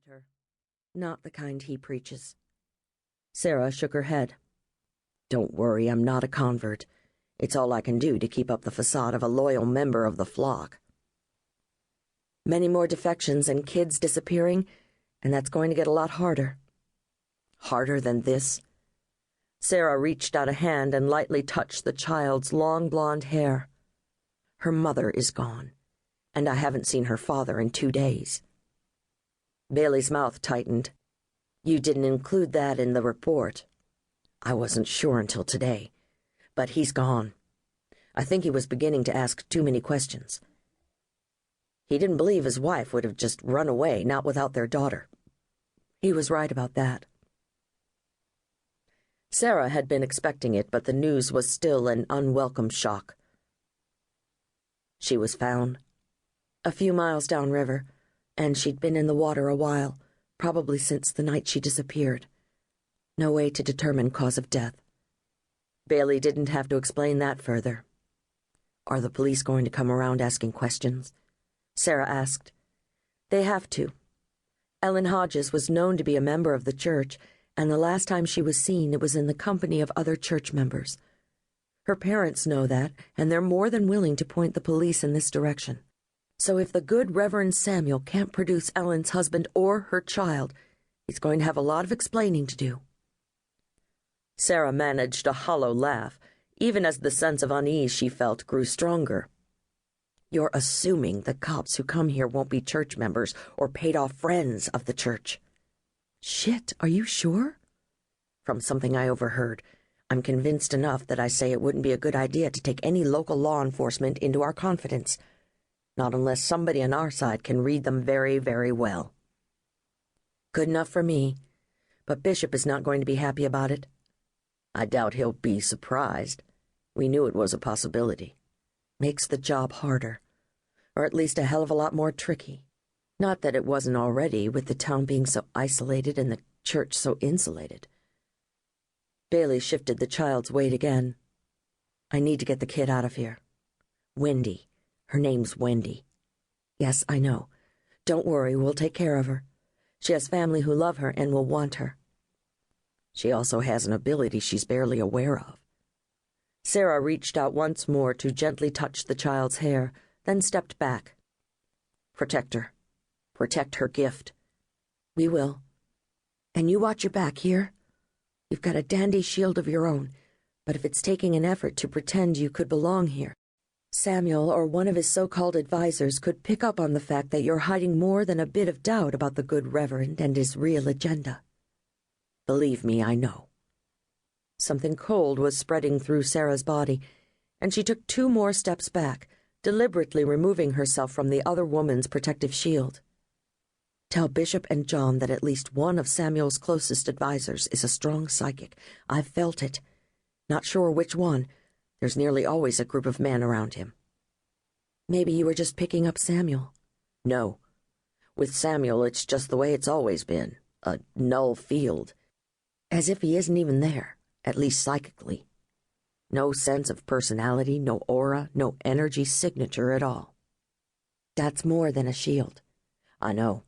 her. Not the kind he preaches. Sarah shook her head. Don't worry, I'm not a convert. It's all I can do to keep up the facade of a loyal member of the flock. Many more defections and kids disappearing, and that's going to get a lot harder. Harder than this? Sarah reached out a hand and lightly touched the child's long blonde hair. Her mother is gone, and I haven't seen her father in 2 days. Bailey's mouth tightened. You didn't include that in the report. I wasn't sure until today, but he's gone. I think he was beginning to ask too many questions. He didn't believe his wife would have just run away, not without their daughter. He was right about that. Sarah had been expecting it, but the news was still an unwelcome shock. She was found a few miles downriver, and she'd been in the water a while, probably since the night she disappeared. No way to determine cause of death. Bailey didn't have to explain that further. Are the police going to come around asking questions? Sarah asked. They have to. Ellen Hodges was known to be a member of the church, and the last time she was seen it was in the company of other church members. Her parents know that, and they're more than willing to point the police in this direction. So if the good Reverend Samuel can't produce Ellen's husband or her child, he's going to have a lot of explaining to do. Sarah managed a hollow laugh, even as the sense of unease she felt grew stronger. You're assuming the cops who come here won't be church members or paid-off friends of the church. Shit, are you sure? From something I overheard, I'm convinced enough that I say it wouldn't be a good idea to take any local law enforcement into our confidence. Not unless somebody on our side can read them very, very well. Good enough for me, but Bishop is not going to be happy about it. I doubt he'll be surprised. We knew it was a possibility. Makes the job harder, or at least a hell of a lot more tricky. Not that it wasn't already, with the town being so isolated and the church so insulated. Bailey shifted the child's weight again. I need to get the kid out of here. Wendy. Her name's Wendy. Yes, I know. Don't worry, we'll take care of her. She has family who love her and will want her. She also has an ability she's barely aware of. Sarah reached out once more to gently touch the child's hair, then stepped back. Protect her. Protect her gift. We will. And you watch your back here. You've got a dandy shield of your own, but if it's taking an effort to pretend you could belong here, Samuel or one of his so-called advisors could pick up on the fact that you're hiding more than a bit of doubt about the good Reverend and his real agenda. Believe me, I know. Something cold was spreading through Sarah's body, and she took 2 more steps back, deliberately removing herself from the other woman's protective shield. Tell Bishop and John that at least one of Samuel's closest advisors is a strong psychic. I've felt it. Not sure which one. There's nearly always a group of men around him. Maybe you were just picking up Samuel. No. With Samuel, it's just the way it's always been. A null field. As if he isn't even there, at least psychically. No sense of personality, no aura, no energy signature at all. That's more than a shield. I know.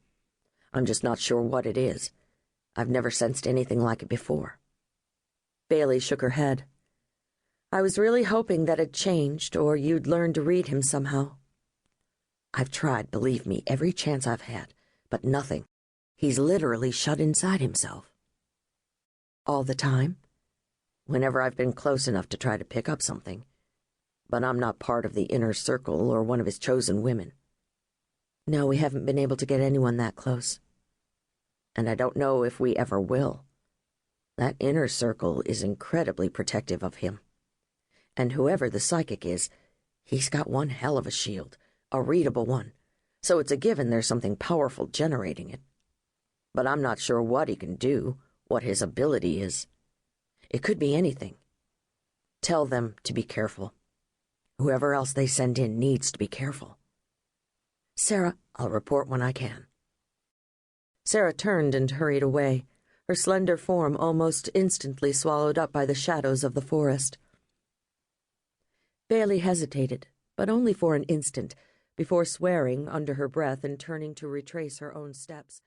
I'm just not sure what it is. I've never sensed anything like it before. Bailey shook her head. I was really hoping that it changed, or you'd learn to read him somehow. I've tried, believe me, every chance I've had, but nothing. He's literally shut inside himself. All the time? Whenever I've been close enough to try to pick up something. But I'm not part of the inner circle or one of his chosen women. No, we haven't been able to get anyone that close. And I don't know if we ever will. That inner circle is incredibly protective of him. And whoever the psychic is, he's got one hell of a shield, a readable one, so it's a given there's something powerful generating it. But I'm not sure what he can do, what his ability is. It could be anything. Tell them to be careful. Whoever else they send in needs to be careful. Sarah, I'll report when I can. Sarah turned and hurried away, her slender form almost instantly swallowed up by the shadows of the forest. Bailey hesitated, but only for an instant, before swearing under her breath and turning to retrace her own steps.